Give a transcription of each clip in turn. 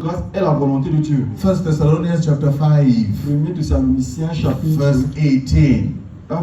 grâce est la volonté de Dieu. 1 Thessalonians chapter 5, 1 Thessaloniciens chapitre verse 18.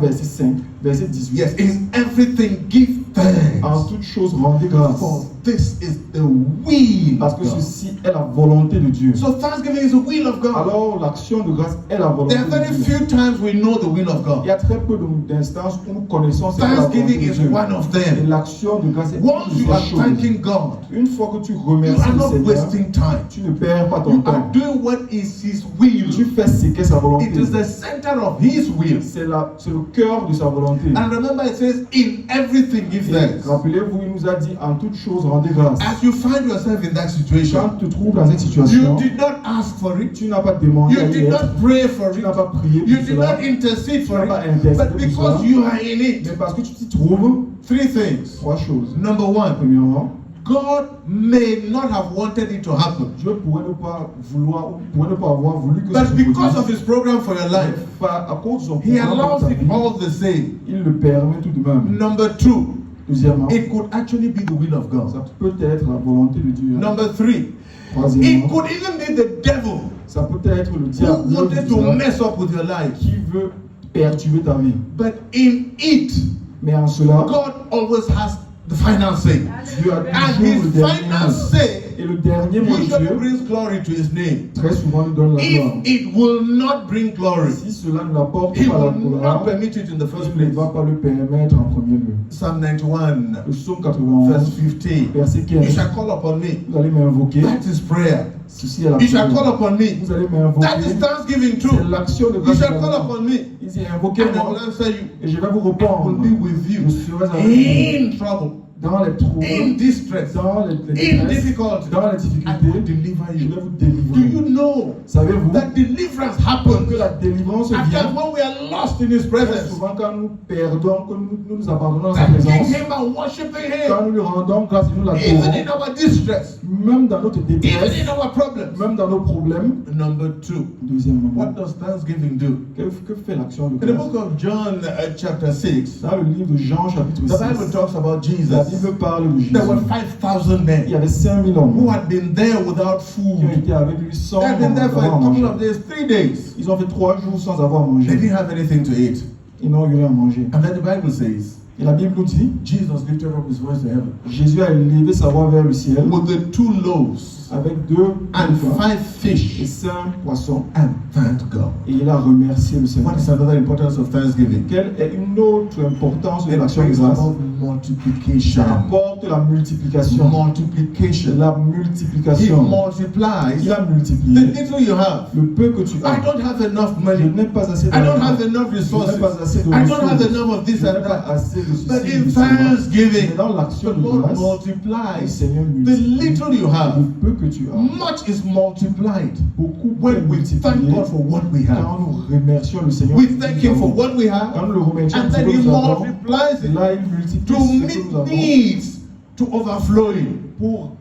verset 5, verset 18. Yes, in everything give thanks. En toute chose, rendez grâce. For this is the will Parce of que God. ceci est la volonté de Dieu. So thanksgiving is the will of God. Alors, l'action de grâce est la volonté There are very de Dieu. few times we know the will of Il y God. a très peu d'instances où nous connaissons cette volonté Thanksgiving de is Dieu. one of Et them. l'action de grâce est Once une you des are choses. thanking God, Une fois que tu you remercies are le not Seigneur, wasting time. tu ne perds pas ton You temps. are doing what is His will. Tu fais ce qu'est sa volonté. It is the center of His will. C'est le cœur de sa volonté. And remember, it says, in everything give Et thanks. rappelez-vous, il nous a dit en toute chose rendez grâce. As you find yourself in that situation, Quand tu te trouves dans cette situation, you did not ask for it. tu n'as pas demandé You à did y être. not pray for Tu it. n'as pas prié You pour did cela. not intercede for Tu n'as pas it. intercédé But pour because cela. you are in it. Mais parce que tu t'y trouves, Three things. trois choses. Number one, Premièrement, God may not have wanted it to happen. Dieu pourrait ne pas vouloir, ou pourrait ne pas avoir voulu que ça se But because produise. of His program for your life, À cause de son He programme allows pour ta it vie, all the same. il le permet tout de même. Number two, Deuxièmement, it could actually be the will of ça God. peut être la volonté de Dieu. Number three, it Troisièmement, could even be the devil ça peut être le who diable wanted to mess up with your life. qui veut perturber ta vie. But in it, Mais en cela, God always has the final say. Dieu a And toujours le His dernier final mot. say Et le dernier mot de usually Dieu, brings glory to His name. très souvent, nous donne la gloire. If it will not bring glory, Si cela ne l'apporte He pas la will not gloire, permit it in the first il ne place. va pas le permettre en premier lieu. Psalm 91, Le psaume 91, verse 15. verset You 15. shall call upon me. Vous allez m'invoquer. That is prayer. Ceci est la You shall prière. call upon me. Vous allez m'invoquer. That is thanksgiving C'est too. l'action de You grâce. shall call upon me. Il dit And I invoquez-moi will answer you. et je vais vous I will répondre. be with Je you serai avec vous in trouble, dans les troubles, in distress, dans les in détresses, difficulty. dans les I will difficultés. deliver Je you. vais vous Do délivrer. you know Savez-vous that deliverance que happens la délivrance at vient times when we are lost in His très presence? souvent quand nous perdons, que nous abandonnons sa Thanking présence, Him and worshiping Him, quand nous lui rendons grâce et nous even l'adorons, in our distress, même dans notre even détresse, in our problems. même dans nos problèmes. Number two, Deuxièmement, what does thanksgiving do? que fait l'action de In the grâce? book of John, chapter 6, Dans le livre de Jean, chapitre the Bible 6, talks about la Jesus. Bible parle de Jésus. There were 5,000 Il men y avait 5000 hommes who had been there without qui ont food. été avec lui sans They had been there for a avoir couple mangé. of days, 3 days. Ils ont fait 3 jours sans avoir They mangé. didn't have anything to eat. Ils n'ont eu rien à manger. And then the Bible says, Et la Bible nous dit, Jesus lifted up his voice to heaven Jésus a élevé sa voix vers le ciel with the 2 loaves avec 2 and pains 5 et fish 5 poissons. and thanked God. Et il a remercié le Seigneur. What is another importance of thanksgiving? Quelle est une autre importance de It l'action de brings grâce? about multiplication. Ça apporte la multiplication. Multiplication. La It multiplication. multiplies Il a the multiplié little you have. le peu que tu I as. don't have enough Je money. n'ai pas assez I don't have d'argent. enough Je resources. n'ai pas assez de I don't have ressources. enough of Je this n'ai and pas that. assez de But ceci, in de cela. thanksgiving, Mais dans l'action the de Lord grâce, le multiplies Seigneur the multiplie little you le have. peu que tu as. Much is multiplied Beaucoup when we thank multiplié God for what we have. quand nous remercions le Seigneur. We thank Him for what we have, Quand nous le remercions and pour ce then que He nous avons, multiplies it là il multiplie to ce que meet nous avons needs, to overflowing, pour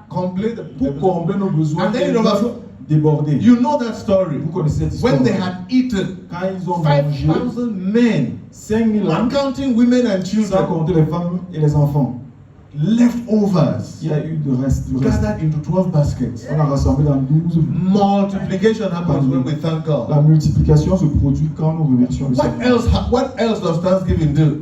complete pour combler nos besoins And then et it nous overflow. déborder. You know that story. Vous connaissez cette histoire. When they had eaten, Quand ils ont mangé 5,000 men, 5000 not hommes, counting women and sans children, compter les femmes et les enfants, leftovers, il y a eu du reste. gathered into 12 baskets. On a rassemblé dans 12. Multiplication happens when we thank God. La multiplication se produit quand nous remercions le Seigneur. What else does thanksgiving do?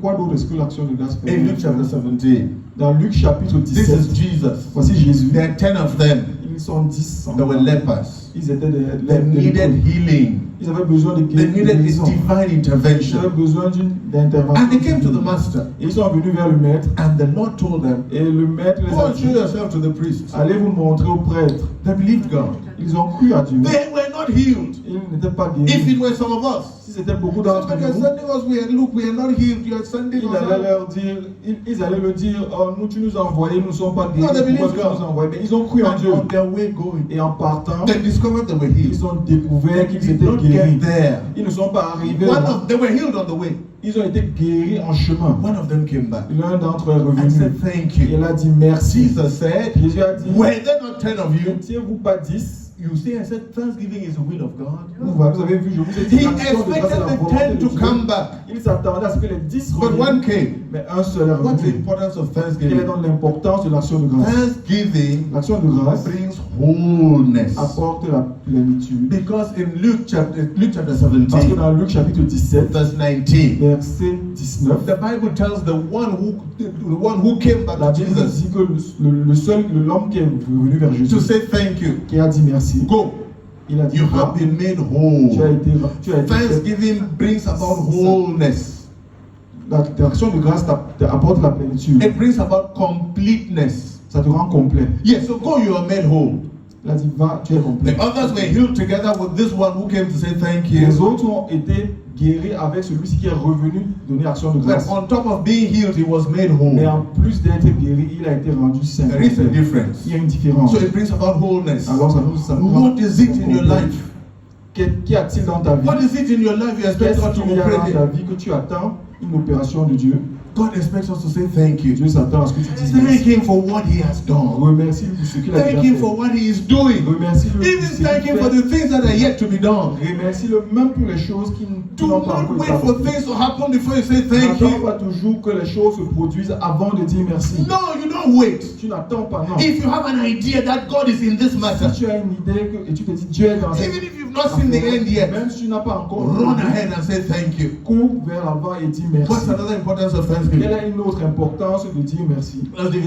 Quoi d'autre est-ce que l'action de grâce peut In Luke chapter 17, Dans Luc chapitre this 17, is Jesus. voici Jésus. There are 10 of them Ils sont 10. that were lepers. Ils étaient They needed healing. Ils avaient besoin de They needed this guérison. divine Ils intervention. avaient besoin d'intervention. And they came to the master. Et ils sont venus vers le maître. And the Lord told them, Et le maître les go a and show dit, yourself to the priest. allez vous montrer au prêtre. They believed God. Ils ont cru à Dieu. They were not healed. Ils n'étaient pas If guéris. it were some of us, Si c'était beaucoup d'entre somebody was nous, sending us, we are, look, we are not healed. You are sending ils allaient us. leur dire, ils allaient me dire, oh, nous tu nous as envoyés, nous ne sommes pas guéris. No, they believe Pourquoi tu God. nous as envoyés? Mais ils ont cru en Dieu. And on their way going, Et en partant, they discovered they were healed. ils ont découvert qu'ils They did étaient not guéris. get there. Ils ne sont pas arrivés One là. of they were healed on the way. Ils ont été guéris en chemin. One of them came back L'un d'entre eux est and revenu. said, "Thank Et you." il a dit merci. Jesus said, Jésus a dit, "Were there not 10 of you? n'étiez-vous pas 10? You see, I said thanksgiving is the will of God. Vous avez vu, je vous ai dit, He l'action de grâce est la expected the volonté 10 de to Dieu. come back. Il s'attendait à ce que les 10 But one reviennent, came. mais un seul est What's the revenu. importance of Quelle est thanksgiving? donc l'importance de l'action de grâce? Thanksgiving L'action de grâce brings wholeness. apporte la plénitude. Because in Luke chapter Parce que 17, dans Luc chapitre 17, verse 19, verset 19, the Bible tells the one who came back la to Bible Jesus dit que l'homme qui est venu vers Jésus, to say thank you. qui a dit merci, Go. il a dit, You va, have been made tu as whole. été fait. Thanksgiving brings about wholeness. L'action de grâce apporte la plénitude. It brings about completeness. Ça te rend complet. Yes, so go, you are made whole. Il a dit, va, tu es complet. The others were healed together with this one who came to say thank Les you. autres ont été guéris avec celui-ci qui est revenu donner action de But grâce. on top of being healed, he was made Mais whole. en plus d'être guéri, il a été rendu saint. There is a difference. Il y a une différence. So it brings about wholeness. Alors ça nous What is it in your life? Qu'y a-t-il dans ta vie? What is it in your life you expect God Qu'est-ce to qu'il y a dans ta operate? vie que tu attends une opération de Dieu? God expects us to say thank you. Dieu s'attend à ce que tu dises Thank merci. Him for what He has done. Remercie-le pour ce qu'il a déjà Thank Him fait. for what He is doing. Remercie-le pour Even ce qu'il thank Him for fait. the things that are yet to be done. Remercie-le même pour les choses qui Do n'ont pas not encore wait été for accomplies. things to happen before you say thank N'attends you. pas toujours que les choses se produisent avant de dire merci. No, you don't wait. Tu n'attends pas, non. If you have an idea that God is in this matter, Si tu as une idée et tu te dis Dieu est dans cette even if you've not seen the end yet, même si tu n'as pas encore run ahead and say thank you. cours vers l'avant et dis What's merci. another importance of Quelle thanksgiving? est une autre importance de dire merci?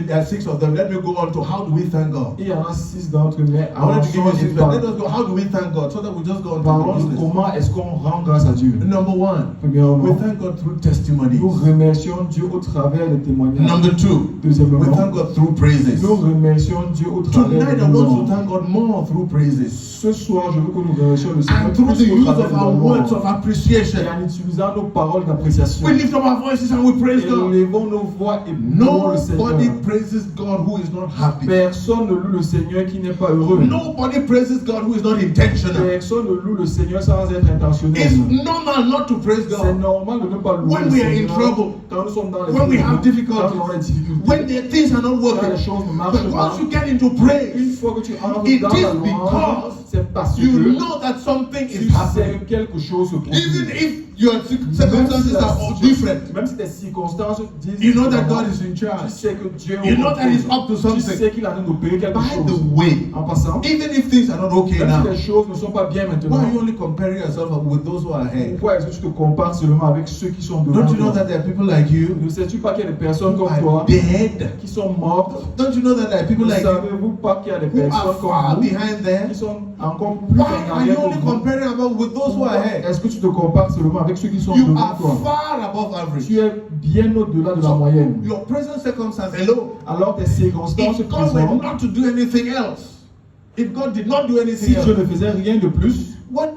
There are 6 of them. Let me go on to how do we thank God. Il y en a 6 d'entre eux, mais I wanted to give you 6, but let parlons us go. How do we thank God? So that we just go on to de the business. comment est-ce qu'on rend grâce à Dieu. Number 1, we Premièrement, thank God through testimonies. nous remercions Dieu au travers des témoignages. Number 2, we Deuxièmement, thank God through praises. nous remercions Dieu au travers Tonight des I want to louanges. thank God more through praises. Ce soir, je veux que nous remercions le Seigneur And through the plus au use travers of de our nos words louanges. of appreciation. Et en utilisant nos paroles d'appréciation. We lift up our voices and we praise Et God. levons nos voix et louons le Nobody Seigneur. praises God who is not happy. Personne ne loue le Seigneur qui n'est pas heureux. Nobody praises God who is not intentional. Personne ne loue le Seigneur sans être intentionnel. It's normal not to praise C'est God. normal de ne pas louer When le we are in Seigneur trouble, quand nous sommes dans les when we quand have difficulties, nous avons des difficultés, when the things are not quand working. les choses ne But marchent pas. once you get into Une praise, fois que tu entres it dans is la louange, because c'est parce you que know that something tu is happening. sais que quelque chose se produit. Even if your circumstances are all different, Même si tes circonstances disent you know that différemment, God is in tu charge. sais que Dieu est You au know that He's up to Tu something. sais qu'il a nous d'opérer quelque By the chose. way, En passant, even if things are not okay même now, si les choses ne sont pas bien maintenant, why are you only comparing yourself with those who are ahead? pourquoi est-ce que tu te compares seulement avec ceux qui sont devant Don't you know toi? that there are people like you Ne sais-tu pas qu'il y a des personnes who comme are toi dead? qui sont mortes? Don't you know that there are people Ne like you savez-vous pas qu'il y a des who are personnes far comme vous behind there? qui sont encore plus Why en are you arrière only que vous? comparing about with those who are ahead? Est-ce que tu te compares seulement avec ceux qui sont You devant are toi? far above average. Tu es bien au-delà de la So, moyenne. your present circumstance, hello. Alors tes circonstances If God were présentes, not to do anything else, if God did not do si anything Dieu else, ne faisait rien de plus, what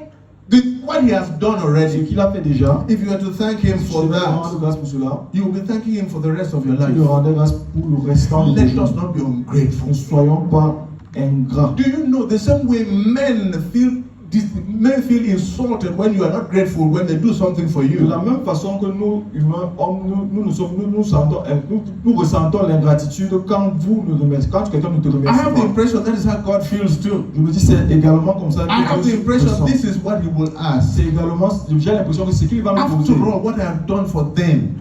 He has done ce already, qu'il a fait déjà, if you were to thank Him si tu for devais that, rendre grâce pour cela, you will be thanking Him for the rest of your tu life. lui rendais grâce pour le restant de tes Let jours. us not be ungrateful. Ne soyons pas ingrats. Do you know the same way men feel insulted when you are not grateful when they do something for De you? la même façon que nous, humains, hommes, nous ressentons l'ingratitude quand vous nous remerciez, quand quelqu'un ne te I remercie have the pas. impression that is how God feels too. Je me dis c'est également comme ça I have que the Dieu impression ressent. this is what He will ask. C'est également, j'ai l'impression que c'est qu'il va me poser. After all, what I have done for them,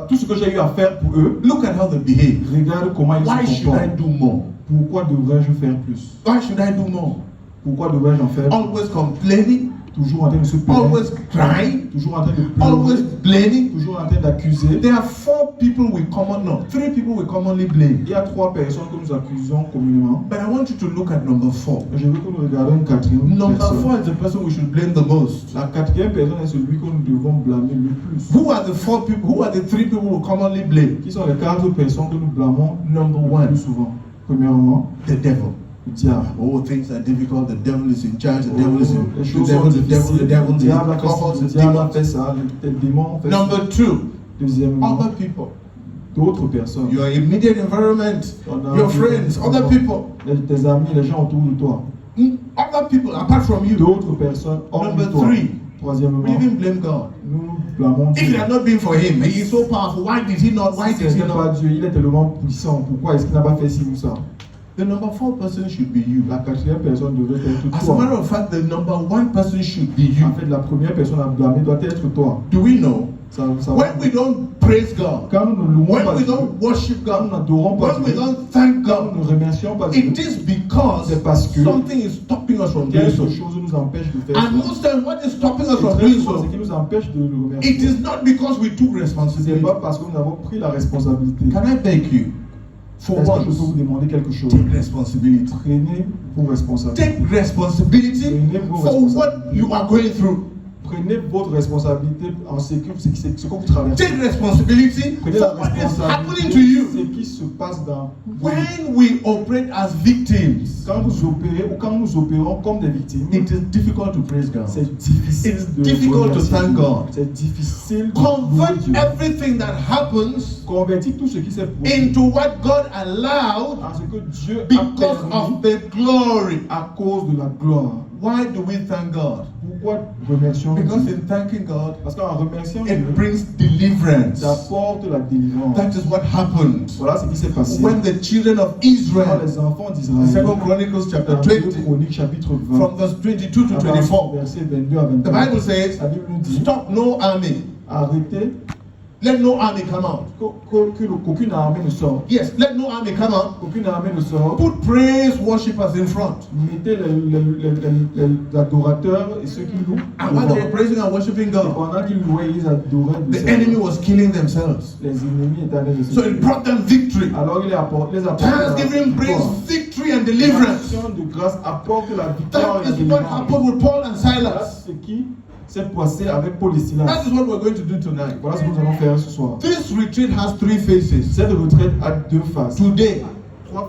Tout ce que j'ai eu à faire pour eux, look at how they behave. regarde comment ils Why se should I comportent. do more? Pourquoi devrais-je faire plus? Why should I do more? Pourquoi devrais-je en faire plus? Always complaining, Toujours en train de se plaindre, always crying, toujours en train de always pleurer, blaming. toujours en train d'accuser. There are 3 people we commonly blame. Il y a 3 personnes que nous accusons communément. But I want you to look at number 4. Je veux que nous regardions une quatrième Number personne. 4 is the person we should blame the most. La quatrième personne est celui que nous devons blâmer le plus. Who are the 3 people we commonly blame? Qui sont les 4 personnes que nous blâmons Number le 1, plus souvent? Premièrement, the devil. le diable. Oh, things are difficult. The devil is in charge. The Oh, devil is in les the choses devil, sont the devil, difficiles. the devil, Le the diable a fait devil, ça, le the diable a demons. fait ça, les démons ont fait ça. Number 2, Deuxièmement, other people. d'autres personnes. Your immediate environment, your friends, other people. Tes amis, les gens autour de toi. Other people apart from you. D'autres personnes hors de Number toi. 3, Troisièmement, we even blame God. nous blâmons If Dieu. it had not been for Him, He is so powerful. Why did He not? Why Si did ce He n'est pas not? Dieu, il est tellement puissant. Pourquoi est-ce qu'il n'a pas fait ci ou ça? The number 4 person should be you. La quatrième personne devrait être As a matter toi. of fact, the number 1 person should be you. En fait, la première personne à blâmer doit être toi. Do we know? Ça, When we don't praise God, quand nous ne louons when pas we Dieu, don't worship quand nous God, n'adorons pas when we Dieu, don't thank quand nous God, ne remercions pas Dieu, it is because c'est parce que something is stopping us from doing quelque so. chose nous empêche de faire And ça. most times, what is stopping us Et from très doing souvent, so, ce qui nous empêche de le it remercier, is not because we took ce n'est responsibility. pas parce que nous avons pris la responsabilité. Can I beg you, for Est-ce que je peux vous once, demander quelque chose? take responsibility. Prenez vos responsabilités. Take responsibility for what you are going through. Prenez votre responsabilité en ce que vous traversez. Take responsibility Prenez la for what is happening responsabilité to de you. ce qui se passe dans vous. When we operate as victims, Quand vous opérez ou quand nous opérons comme des victimes, it is difficult to praise God. c'est difficile It's de difficult to remercier thank Dieu. God. C'est difficile de Convert louer Dieu. everything that happens Convertir tout ce qui s'est produit into what God allowed en ce que Dieu a because permis of the glory. à cause de la gloire. Why do we thank God? Pourquoi remercions Because Dieu? in thanking God, Parce qu'en remerciant Dieu, it brings deliverance. ça apporte la délivrance. That is what happened Voilà ce qui s'est passé. when the children of Quand Israel, les enfants in d'Israël, 2 Chronicles chapter dans 2 20, Chroniques chapitre 20, from verse 22 to à 24, verset 22 à the 24, Bible says, la Bible nous dit, stop no army. arrêtez Let no army come out. qu'aucune armée ne sorte. Yes, let no army come out. Qu'aucune armée ne sorte. Put praise worshippers in front. Mettez les adorateurs et ceux qui louent. And while they're praising and worshiping Et God, pendant qu'ils louaient, ils adoraient the enemy was killing themselves. les ennemis étaient allés de se So it brought them victory. Alors il apporte les apporte Thanksgiving brings victory and deliverance. l'action de grâce apporte la victoire That et la is what délivrance. happened with Paul and Voilà Silas. ce qui s'est passé avec Paul et Silas. That is what we're going to do tonight. Voilà ce que nous allons faire ce soir. This retreat has 3 phases. Cette retraite a 2 phases. Today,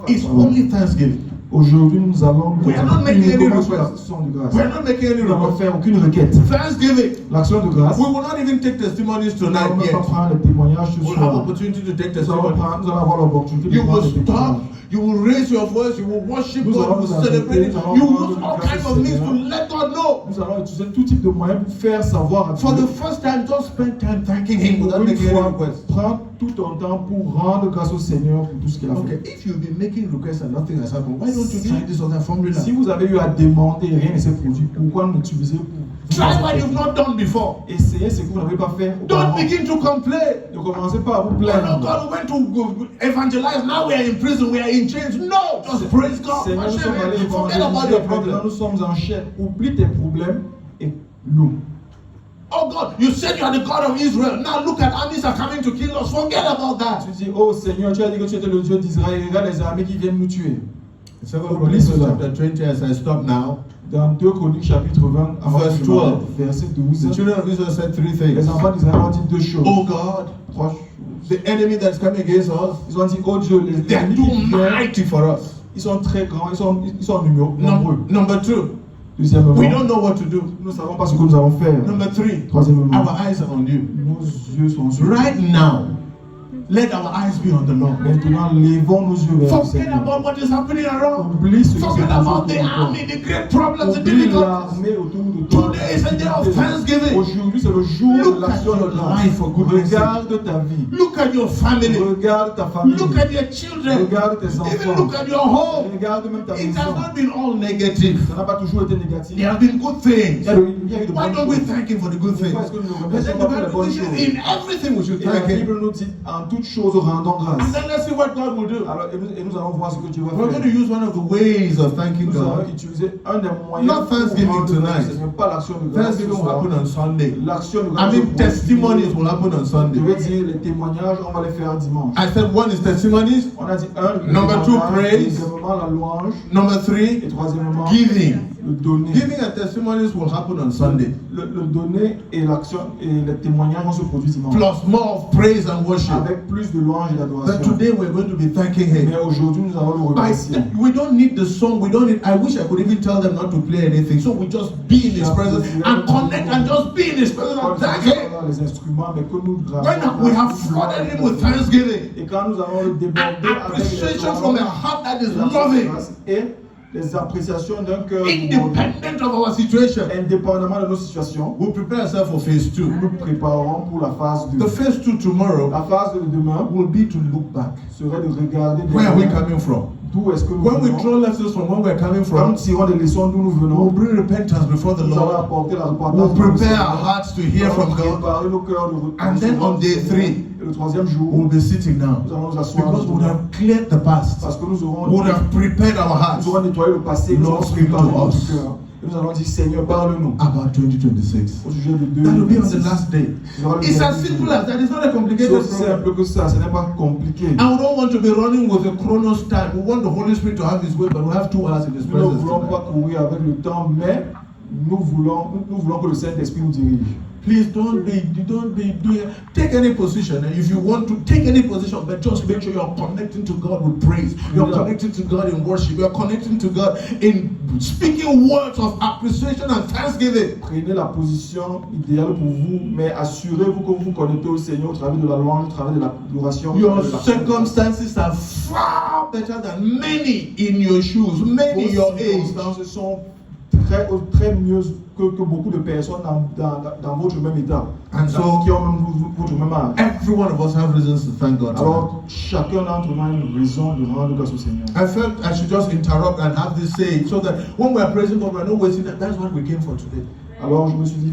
it's only Thanksgiving. Aujourd'hui, nous allons We are not making any uniquement sur request. l'action de grâce. We are not making any Nous n'allons request. faire aucune requête. Thanksgiving. L'action de grâce. We will not even take testimonies Nous tonight n'allons même pas yet. prendre les témoignages ce We'll have soir. opportunity to take Nous allons testimonies. avoir l'opportunité de You prendre will des témoignages. stop. You will raise your voice. You will worship Nous God. allons You will nous celebrate arrêter, it. nous allons You will prendre use le all grâce kinds au of means Seigneur. to let God know. Nous allons utiliser tout type de moyens pour faire savoir à For Dieu. the first time, just spend time thanking Him Pour without une making any fois, request. prends tout ton temps pour rendre grâce au Seigneur pour tout ce qu'il a Okay, fait. if you've been making requests and nothing has happened, why don't you try this other formula? Si vous avez eu à demander et rien ne s'est produit, pourquoi n'utiliser pour Try what you've not done before. essayez ce que vous n'avez pas fait Don't auparavant. begin to complain. Ne commencez pas à vous Oh no, plaindre. God, we went to evangelize. Now we are in prison. We are in chains. No, just praise God. Seigneur, nous Worship sommes allés Him. Forget about your évangéliser, maintenant problem. nous sommes en chair. Oublie tes problèmes et loue. Oh God, you said you are the God of Israel. Now look at armies are coming to kill us. Forget about that. Tu dis, oh Seigneur, tu as dit que tu étais le Dieu d'Israël. Regarde les armées qui viennent nous tuer. Second Oublie Chronicles cela. chapter 20, as I stop now. Dans 2 Chroniques chapitre 20, avant Verse que je m'arrête, 12. verset The 12, children of Israel said 3 les things. enfants d'Israël ont dit 2 choses. Oh God, 3 choses. the enemy that's coming against us, Ils ont dit, oh Dieu, les they are ennemis too qui viennent, mighty for us. ils sont très grands, ils sont nombreux. Number 2, Deuxièmement, we don't know what to do. nous ne savons pas ce que nous allons faire. Number 3, Troisièmement, our eyes are on you. nos yeux sont sur Right now, let our eyes be on the Lord. Maintenant, levons nos yeux vers le Forget Seigneur. about what is happening around. Oublie ce qui se Forget passe about autour the de toi. army, the great problems, the Oublie difficulties. l'armée autour de toi. Today is a day of thanksgiving. Aujourd'hui, c'est le jour Look de l'action at de your grâce. life, for goodness sake. Regarde ta vie. Look at your family. Regarde ta famille. Look at your children. Regarde tes Even enfants. look at your home. Regarde même ta It has maison. not been all negative. Ça n'a pas toujours été négatif. There have been good things. Il y a eu de Why bonnes don't we choses. thank Him for the good things? Pourquoi est-ce que nous ne But remercions then pas the pour les Bible bonnes says choses? in everything we should Et la thank Him. Bible nous dit, en toutes choses, rendons grâce. And then let's see what God will do. Alors, et nous allons voir ce que Dieu va We're faire. going to use one of the ways of thanking Nous allons God. utiliser un des moyens Not Thanksgiving pour rendre grâce. tonight. Ce n'est pas l'action de grâce. Thanksgiving will happen on Sunday. L'action de I grâce. mean, testimonies will happen on Je Sunday. vais dire les témoignages, on va les faire dimanche. I said one is testimonies. On a dit un, le Number two, témoignage, praise. deuxièmement la louange, Number et 3, troisièmement giving. le donner. Giving and testimonies will happen on Sunday. Le donner et l'action et les témoignages vont se produire dimanche. Plus more of praise and worship. Avec plus de louange et But d'adoration. today we're going to be thanking Him. Mais aujourd'hui, nous allons le remercier. We don't need the song. We don't need. I wish I could even tell them not to play anything. So we just be in His presence and connect and just be in His presence and thank Him. Les instruments, mais que nous When we have flooded Him with thanksgiving et quand nous allons le déborder and avec les appreciation from a heart that is loving, et les appréciations d'un cœur demandé. independent of our situation, Indépendamment de nos situations, we'll prepare ourselves for phase 2. nous nous préparerons pour la phase 2. The phase 2 tomorrow La phase de demain will be to look back. serait de regarder Where are we derrière. coming from? d'où est-ce que nous When we venons. draw lessons from where we're coming Quand nous from, tirons des leçons d'où nous we'll venons, bring repentance before the nous allons Lord. apporter la We'll repentance devant le prepare Seigneur. our hearts to hear Nous allons from God. préparer nos cœurs de And then on day 3, Et le troisième jour, we'll be sitting down nous allons nous asseoir because we would have cleared the past. parce que nous We aurons, would have prepared our hearts nous aurons nettoyé le passé, nous Lord, aurons speak to préparé notre us. cœur. Et nous allons dire, Seigneur, parle-nous about 2026. au sujet de That will be on the 2026. last day. Nous allons le It's dire as simple as that. It's not a C'est complicated aussi problem. simple que ça, ce n'est pas compliqué. And we don't want to be running with a chronos time. We want the Holy Spirit to have His way, but we have 2 hours in His Nous ne presence voulons tonight. pas courir avec le temps, mais nous voulons que le Saint-Esprit nous dirige. Please don't be doing. Take any position, and if you want to take any position, but just make sure you're connecting to God with praise. You're Yeah. connecting to God in worship. You're connecting to God in speaking words of appreciation and thanksgiving. Prenez la position idéale pour vous, mais assurez-vous que vous vous connectez au Seigneur au travers de la louange, au travers de l'adoration. Your circumstances are far better than many in your shoes, many in your Vos age. circonstances sont très mieux que beaucoup de personnes dans votre même état. And so- Qui ont même votre même âge. Every one of us have reasons to thank God. tonight. Alors, chacun d'entre nous a une raison de rendre grâce au Seigneur. I felt I should just interrupt and have this say so that when we are praising God, we're not wasting that. That's what we came for today. Alors, je me suis dit,